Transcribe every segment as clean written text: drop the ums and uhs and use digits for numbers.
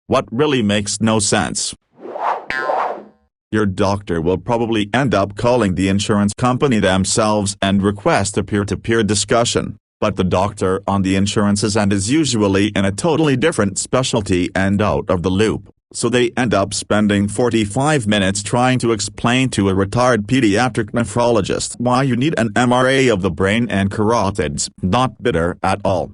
What really makes no sense. Your doctor will probably end up calling the insurance company themselves and request a peer-to-peer discussion, but the doctor on the insurance's end is usually in a totally different specialty and out of the loop, so they end up spending 45 minutes trying to explain to a retired pediatric nephrologist why you need an MRA of the brain and carotids. Not bitter at all.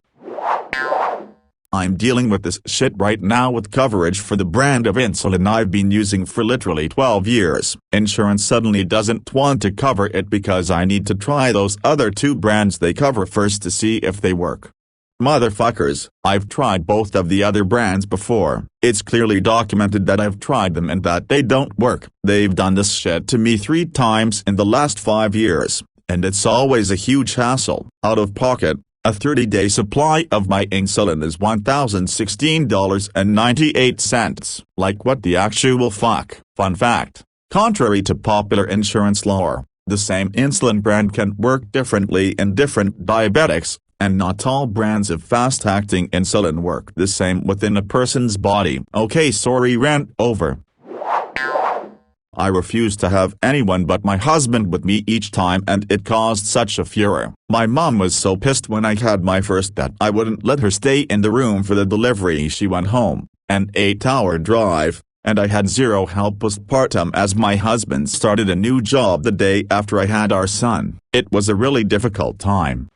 I'm dealing with this shit right now with coverage for the brand of insulin I've been using for literally 12 years. Insurance suddenly doesn't want to cover it because I need to try those other 2 brands they cover first to see if they work. Motherfuckers, I've tried both of the other brands before. It's clearly documented that I've tried them and that they don't work. They've done this shit to me 3 times in the last 5 years, and it's always a huge hassle. Out of pocket, a 30-day supply of my insulin is $1,016.98. Like what the actual fuck? Fun fact: contrary to popular insurance lore, the same insulin brand can work differently in different diabetics, and not all brands of fast-acting insulin work the same within a person's body. Okay, sorry, rant over. I refused to have anyone but my husband with me each time, and it caused such a furor. My mom was so pissed when I had my first that I wouldn't let her stay in the room for the delivery. She went home, an 8-hour drive, and I had zero help postpartum as my husband started a new job the day after I had our son. It was a really difficult time.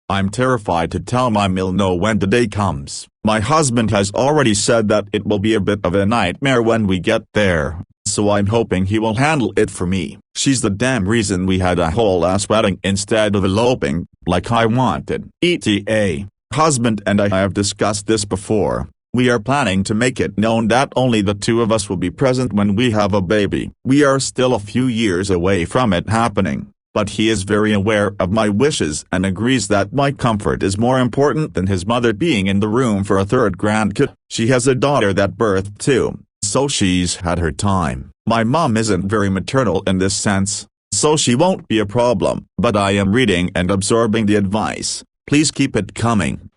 I'm terrified to tell my mill no when the day comes. My husband has already said that it will be a bit of a nightmare when we get there, so I'm hoping he will handle it for me. She's the damn reason we had a whole ass wedding instead of eloping, like I wanted. ETA. Husband and I have discussed this before. We are planning to make it known that only the 2 of us will be present when we have a baby. We are still a few years away from it happening, but he is very aware of my wishes and agrees that my comfort is more important than his mother being in the room for a 3rd grandkid. She has a daughter that birthed too, so she's had her time. My mom isn't very maternal in this sense, so she won't be a problem, but I am reading and absorbing the advice. Please keep it coming.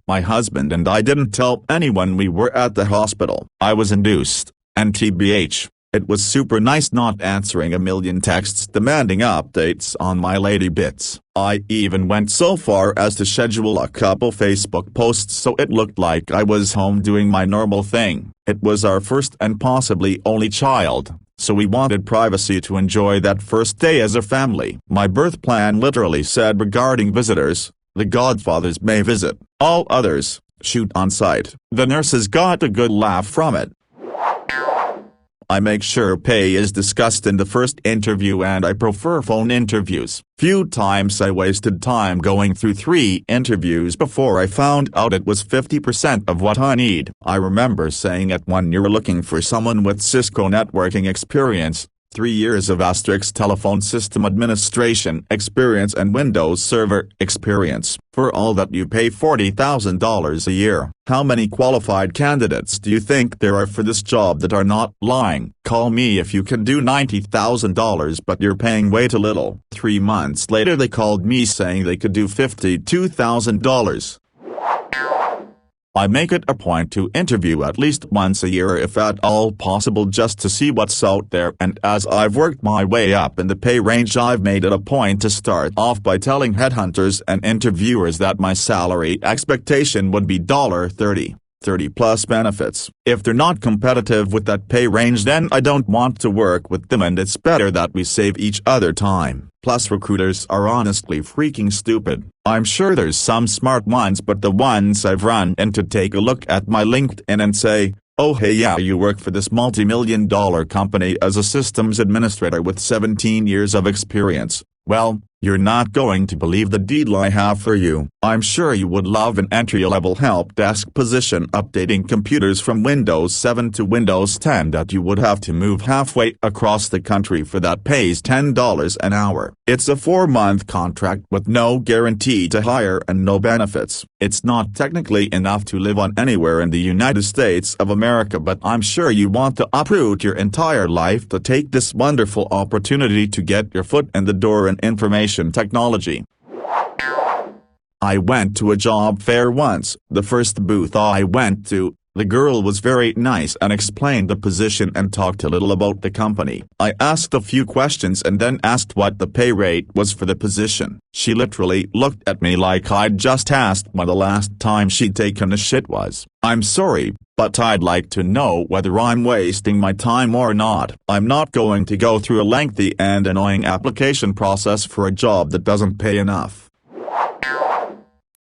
My husband and I didn't tell anyone we were at the hospital. I was induced, and TBH. It was super nice not answering a million texts demanding updates on my lady bits. I even went so far as to schedule a couple Facebook posts so it looked like I was home doing my normal thing. It was our first and possibly only child, so we wanted privacy to enjoy that first day as a family. My birth plan literally said regarding visitors, the godfathers may visit, all others, shoot on site. The nurses got a good laugh from it. I make sure pay is discussed in the first interview and I prefer phone interviews. Few times I wasted time going through 3 interviews before I found out it was 50% of what I need. I remember saying at one you're looking for someone with Cisco networking experience, 3 years of * telephone system administration experience and Windows Server experience, for all that you pay $40,000 a year. How many qualified candidates do you think there are for this job that are not lying? Call me if you can do $90,000 but you're paying way too little. 3 months later they called me saying they could do $52,000. I make it a point to interview at least once a year if at all possible just to see what's out there, and as I've worked my way up in the pay range I've made it a point to start off by telling headhunters and interviewers that my salary expectation would be $30 plus benefits. If they're not competitive with that pay range then I don't want to work with them and it's better that we save each other time. Plus recruiters are honestly freaking stupid. I'm sure there's some smart ones but the ones I've run into take a look at my LinkedIn and say, oh hey yeah you work for this multi-million-dollar company as a systems administrator with 17 years of experience. Well, you're not going to believe the deal I have for you. I'm sure you would love an entry-level help desk position updating computers from Windows 7 to Windows 10 that you would have to move halfway across the country for that pays $10 an hour. It's a 4-month contract with no guarantee to hire and no benefits. It's not technically enough to live on anywhere in the United States of America, but I'm sure you want to uproot your entire life to take this wonderful opportunity to get your foot in the door in information technology. I went to a job fair once. The first booth I went to, the girl was very nice and explained the position and talked a little about the company. I asked a few questions and then asked what the pay rate was for the position. She literally looked at me like I'd just asked when the last time she'd taken a shit was. I'm sorry, but I'd like to know whether I'm wasting my time or not. I'm not going to go through a lengthy and annoying application process for a job that doesn't pay enough.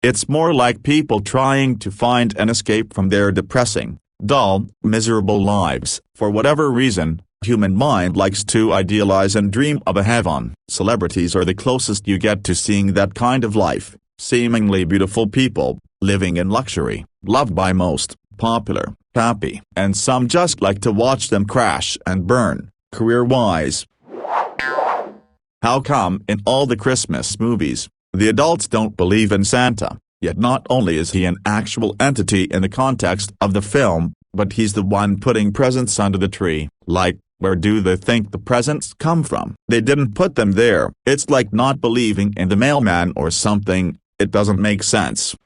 It's more like people trying to find an escape from their depressing, dull, miserable lives. For whatever reason, human mind likes to idealize and dream of a heaven. Celebrities are the closest you get to seeing that kind of life. Seemingly beautiful people, living in luxury, loved by most, popular, happy, and some just like to watch them crash and burn, career-wise. How come in all the Christmas movies, the adults don't believe in Santa, yet not only is he an actual entity in the context of the film, but he's the one putting presents under the tree? Like, where do they think the presents come from? They didn't put them there. It's like not believing in the mailman or something. It doesn't make sense.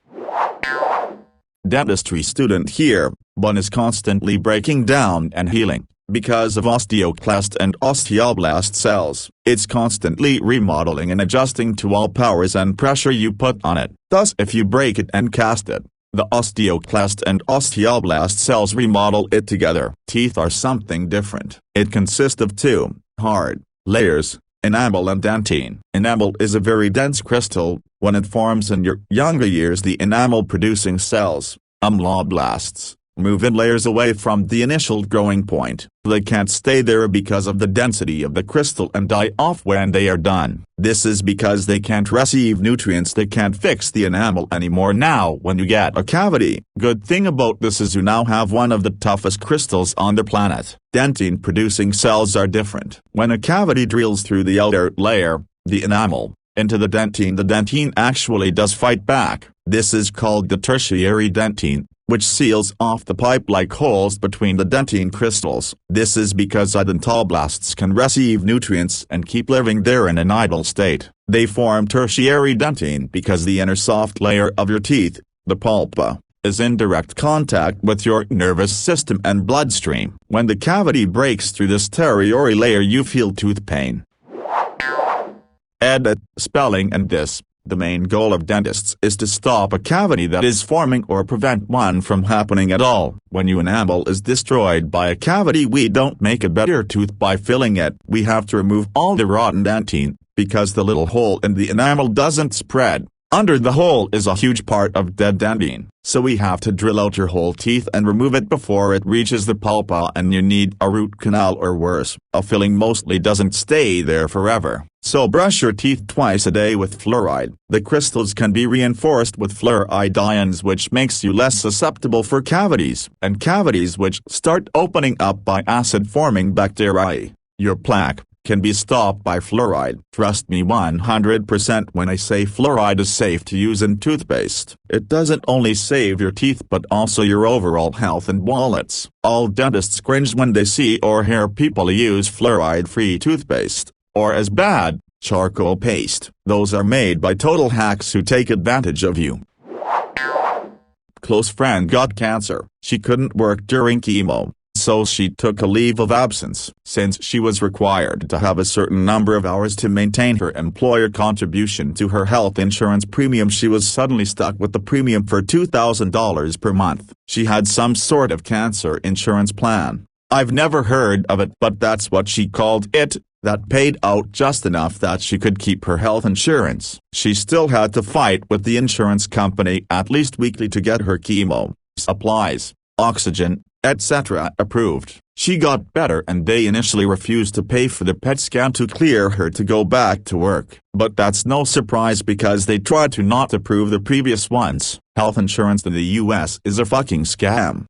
Dentistry student here, one is constantly breaking down and healing. Because of osteoclast and osteoblast cells, it's constantly remodeling and adjusting to all powers and pressure you put on it. Thus, if you break it and cast it, the osteoclast and osteoblast cells remodel it together. Teeth are something different. It consists of two hard layers, enamel and dentine. Enamel is a very dense crystal. When it forms in your younger years, the enamel-producing cells, ameloblasts, move in layers away from the initial growing point. They can't stay there because of the density of the crystal and die off when they are done. This is because they can't receive nutrients. They can't fix the enamel anymore. Now when you get a cavity, good thing about this is you now have one of the toughest crystals on the planet. Dentine producing cells are different. When a cavity drills through the outer layer, the enamel, into the dentine actually does fight back. This is called the tertiary dentine, which seals off the pipe-like holes between the dentine crystals. This is because odontoblasts can receive nutrients and keep living there in an idle state. They form tertiary dentine because the inner soft layer of your teeth, the pulpa, is in direct contact with your nervous system and bloodstream. When the cavity breaks through this tertiary layer, you feel tooth pain. Edit, spelling and this. The main goal of dentists is to stop a cavity that is forming or prevent one from happening at all. When your enamel is destroyed by a cavity, we don't make a better tooth by filling it. We have to remove all the rotten dentine, because the little hole in the enamel doesn't spread. Under the hole is a huge part of dead dentine, so we have to drill out your whole teeth and remove it before it reaches the pulpa, and you need a root canal or worse. A filling mostly doesn't stay there forever, so brush your teeth twice a day with fluoride. The crystals can be reinforced with fluoride ions, which makes you less susceptible for cavities, and cavities which start opening up by acid-forming bacteria. Your plaque can be stopped by fluoride. Trust me 100% when I say fluoride is safe to use in toothpaste. It doesn't only save your teeth but also your overall health and wallets. All dentists cringe when they see or hear people use fluoride-free toothpaste, or as bad, charcoal paste. Those are made by total hacks who take advantage of you. Close friend got cancer. She couldn't work during chemo, so she took a leave of absence. Since she was required to have a certain number of hours to maintain her employer contribution to her health insurance premium, she was suddenly stuck with the premium for $2,000 per month. She had some sort of cancer insurance plan. I've never heard of it, but that's what she called it, that paid out just enough that she could keep her health insurance. She still had to fight with the insurance company at least weekly to get her chemo, supplies, oxygen, etc. approved. She got better and they initially refused to pay for the PET scan to clear her to go back to work. But that's no surprise because they tried to not approve the previous ones. Health insurance in the US is a fucking scam.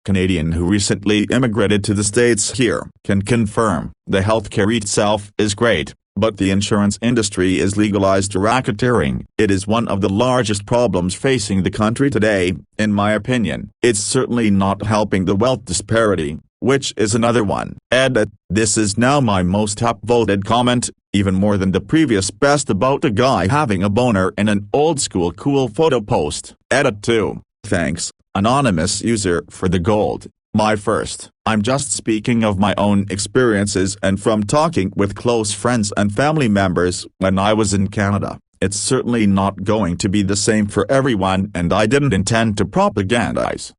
Canadian who recently immigrated to the States here can confirm the healthcare itself is great, but the insurance industry is legalized racketeering. It is one of the largest problems facing the country today, in my opinion. It's certainly not helping the wealth disparity, which is another one. Edit, this is now my most upvoted comment. even more than the previous best about a guy having a boner in an old school cool photo post. Edit 2. Thanks, anonymous user, for the gold. My first. I'm just speaking of my own experiences and from talking with close friends and family members when I was in Canada. It's certainly not going to be the same for everyone, and I didn't intend to propagandize.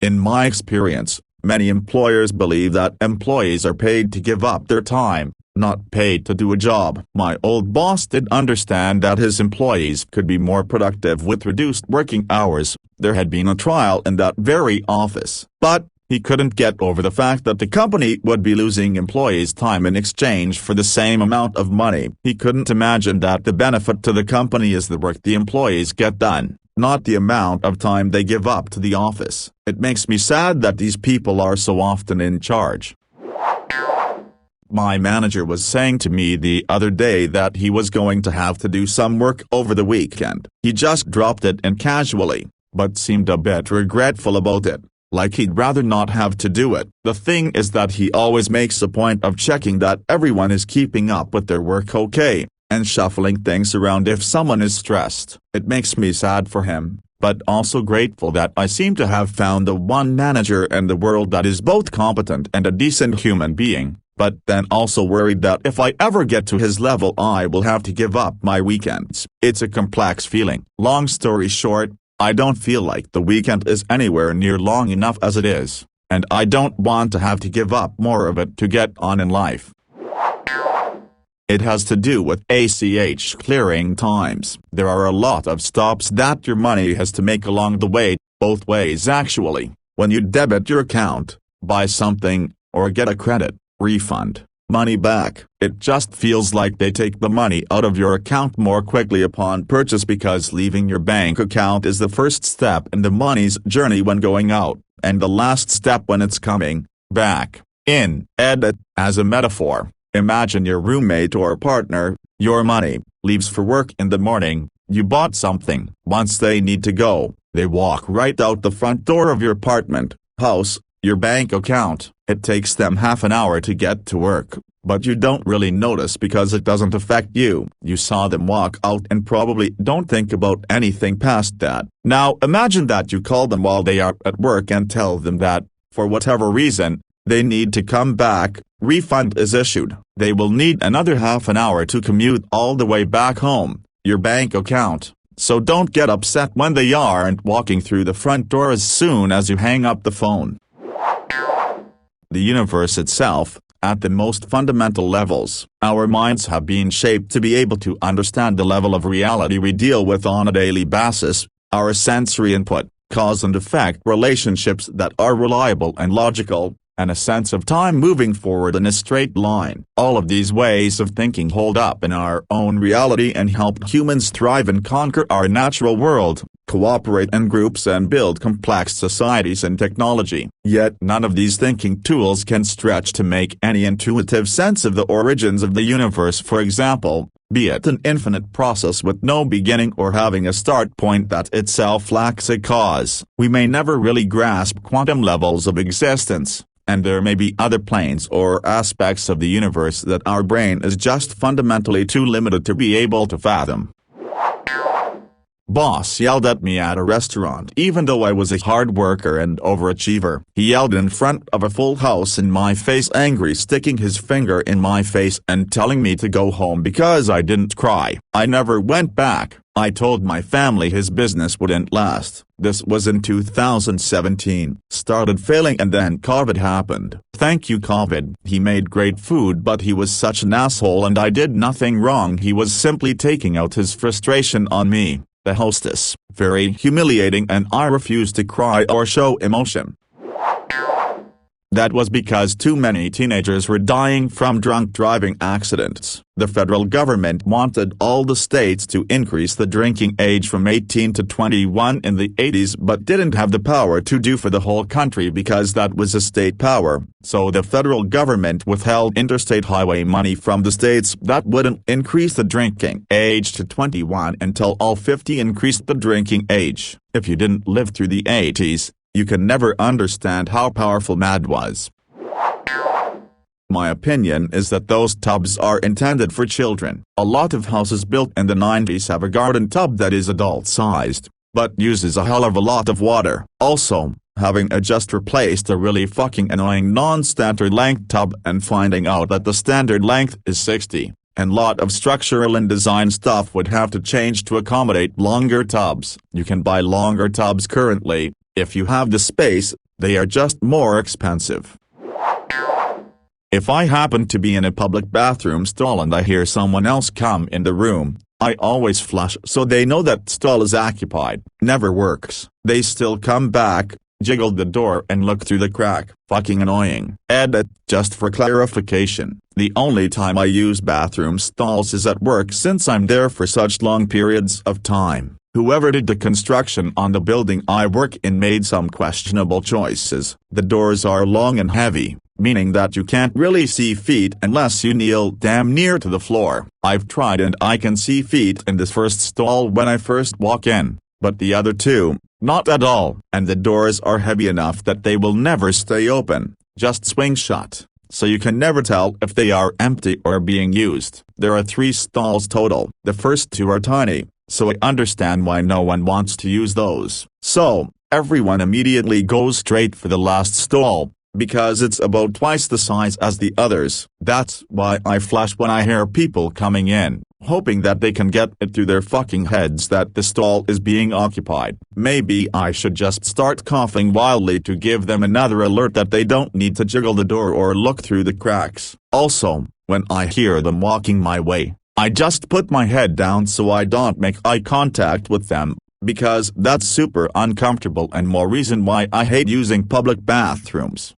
In my experience, many employers believe that employees are paid to give up their time, not paid to do a job. My old boss did understand that his employees could be more productive with reduced working hours. There had been a trial in that very office, but he couldn't get over the fact that the company would be losing employees' time in exchange for the same amount of money. He couldn't imagine that the benefit to the company is the work the employees get done, not the amount of time they give up to the office. It makes me sad that these people are so often in charge. My manager was saying to me the other day that he was going to have to do some work over the weekend. He just dropped it in casually, but seemed a bit regretful about it, like he'd rather not have to do it. The thing is that he always makes a point of checking that everyone is keeping up with their work okay, and shuffling things around if someone is stressed. It makes me sad for him, but also grateful that I seem to have found the one manager in the world that is both competent and a decent human being, but then also worried that if I ever get to his level I will have to give up my weekends. It's a complex feeling. Long story short, I don't feel like the weekend is anywhere near long enough as it is, and I don't want to have to give up more of it to get on in life. It has to do with ACH clearing times. There are a lot of stops that your money has to make along the way, both ways actually. When you debit your account, buy something, or get a credit, refund, money back, it just feels like they take the money out of your account more quickly upon purchase because leaving your bank account is the first step in the money's journey when going out, and the last step when it's coming back in. Edit. As a metaphor, imagine your roommate or partner, your money, leaves for work in the morning. You bought something. Once they need to go, they walk right out the front door of your apartment, house, your bank account. It takes them half an hour to get to work, but you don't really notice because it doesn't affect you. You saw them walk out and probably don't think about anything past that. Now imagine that you call them while they are at work and tell them that, for whatever reason, they need to come back. Refund is issued. They will need another half an hour to commute all the way back home, your bank account. So don't get upset when they aren't walking through the front door as soon as you hang up the phone. The universe itself, at the most fundamental levels, our minds have been shaped to be able to understand the level of reality we deal with on a daily basis. Our sensory input, cause and effect relationships that are reliable and logical, and a sense of time moving forward in a straight line. All of these ways of thinking hold up in our own reality and help humans thrive and conquer our natural world, cooperate in groups and build complex societies and technology. Yet none of these thinking tools can stretch to make any intuitive sense of the origins of the universe, for example, be it an infinite process with no beginning or having a start point that itself lacks a cause. We may never really grasp quantum levels of existence, and there may be other planes or aspects of the universe that our brain is just fundamentally too limited to be able to fathom. Boss yelled at me at a restaurant even though I was a hard worker and overachiever. He yelled in front of a full house in my face, angry, sticking his finger in my face and telling me to go home because I didn't cry. I never went back. I told my family his business wouldn't last. This was in 2017. Started failing and then COVID happened. Thank you COVID. He made great food but he was such an asshole and I did nothing wrong. He was simply taking out his frustration on me, the hostess. Very humiliating, and I refused to cry or show emotion. That was because too many teenagers were dying from drunk driving accidents. The federal government wanted all the states to increase the drinking age from 18 to 21 in the 80s but didn't have the power to do for the whole country because that was a state power. So the federal government withheld interstate highway money from the states that wouldn't increase the drinking age to 21 until all 50 increased the drinking age. If you didn't live through the 80s, you can never understand how powerful MAD was. My opinion is that those tubs are intended for children. A lot of houses built in the 90s have a garden tub that is adult-sized, but uses a hell of a lot of water. Also, having just replaced a really fucking annoying non-standard length tub and finding out that the standard length is 60, and lot of structural and design stuff would have to change to accommodate longer tubs. You can buy longer tubs currently, if you have the space, they are just more expensive. If I happen to be in a public bathroom stall and I hear someone else come in the room, I always flush so they know that stall is occupied. Never works. They still come back, jiggle the door and look through the crack. Fucking annoying. Edit. Just for clarification, the only time I use bathroom stalls is at work since I'm there for such long periods of time. Whoever did the construction on the building I work in made some questionable choices. The doors are long and heavy, meaning that you can't really see feet unless you kneel damn near to the floor. I've tried and I can see feet in this first stall when I first walk in, but the other two, not at all. And the doors are heavy enough that they will never stay open, just swing shut, so you can never tell if they are empty or being used. There are 3 stalls total. The first 2 are tiny, so I understand why no one wants to use those. So, everyone immediately goes straight for the last stall, because it's about twice the size as the others. That's why I flush when I hear people coming in, hoping that they can get it through their fucking heads that the stall is being occupied. Maybe I should just start coughing wildly to give them another alert that they don't need to jiggle the door or look through the cracks. Also, when I hear them walking my way, I just put my head down so I don't make eye contact with them, because that's super uncomfortable and more reason why I hate using public bathrooms.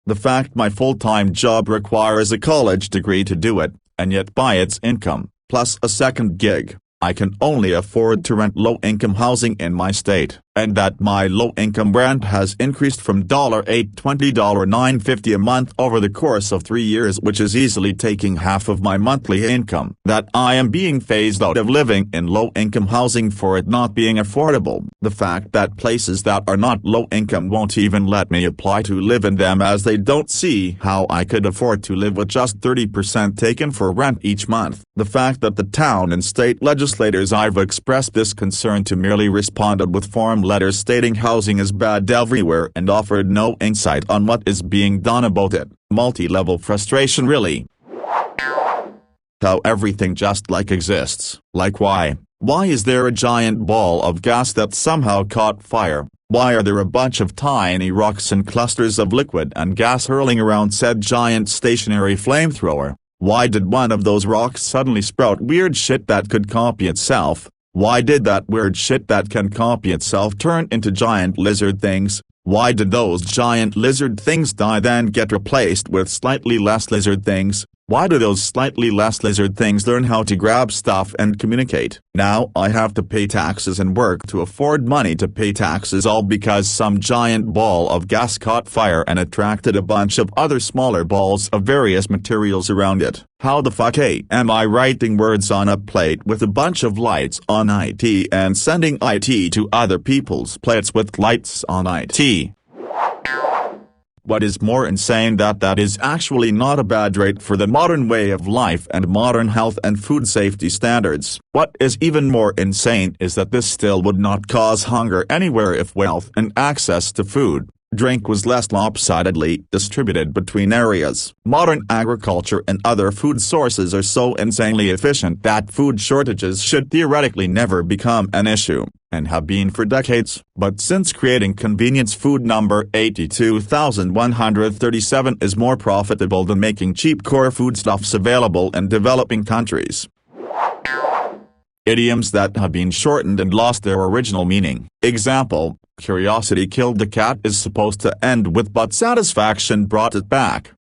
The fact my full-time job requires a college degree to do it, and yet by its income, plus a second gig, I can only afford to rent low-income housing in my state, and that my low-income rent has increased from $820 to $950 a month over the course of 3 years, which is easily taking half of my monthly income. That I am being phased out of living in low-income housing for it not being affordable. The fact that places that are not low-income won't even let me apply to live in them as they don't see how I could afford to live with just 30% taken for rent each month. The fact that the town and state legislators I've expressed this concern to merely responded with form letters stating housing is bad everywhere and offered no insight on what is being done about it. Multi-level frustration really. How everything just exists. Like why? Why is there a giant ball of gas that somehow caught fire? Why are there a bunch of tiny rocks and clusters of liquid and gas hurling around said giant stationary flamethrower? Why did one of those rocks suddenly sprout weird shit that could copy itself? Why did that weird shit that can copy itself turn into giant lizard things? Why did those giant lizard things die then get replaced with slightly less lizard things? Why do those slightly less lizard things learn how to grab stuff and communicate? Now I have to pay taxes and work to afford money to pay taxes, all because some giant ball of gas caught fire and attracted a bunch of other smaller balls of various materials around it. How the fuck am I writing words on a plate with a bunch of lights on it and sending it to other people's plates with lights on it? What is more insane that is actually not a bad rate for the modern way of life and modern health and food safety standards. What is even more insane is that this still would not cause hunger anywhere if wealth and access to food, drink was less lopsidedly distributed between areas. Modern agriculture and other food sources are so insanely efficient that food shortages should theoretically never become an issue, and have been for decades. But since creating convenience food number 82,137 is more profitable than making cheap core foodstuffs available in developing countries. Idioms that have been shortened and lost their original meaning. Example, curiosity killed the cat is supposed to end with but satisfaction brought it back.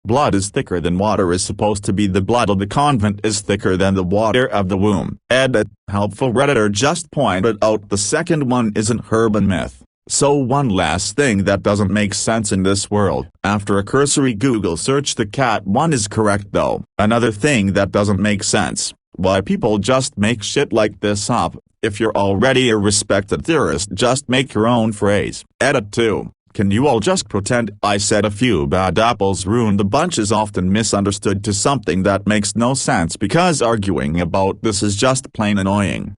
Blood is thicker than water is supposed to be the blood of the convent is thicker than the water of the womb. Edit. Helpful Redditor just pointed out the second one isn't urban myth. So one last thing that doesn't make sense in this world. After a cursory Google search, the cat one is correct though. Another thing that doesn't make sense. Why people just make shit like this up. If you're already a respected theorist, just make your own phrase. Edit 2. Can you all just pretend I said a few bad apples ruined the bunch is often misunderstood to something that makes no sense because arguing about this is just plain annoying.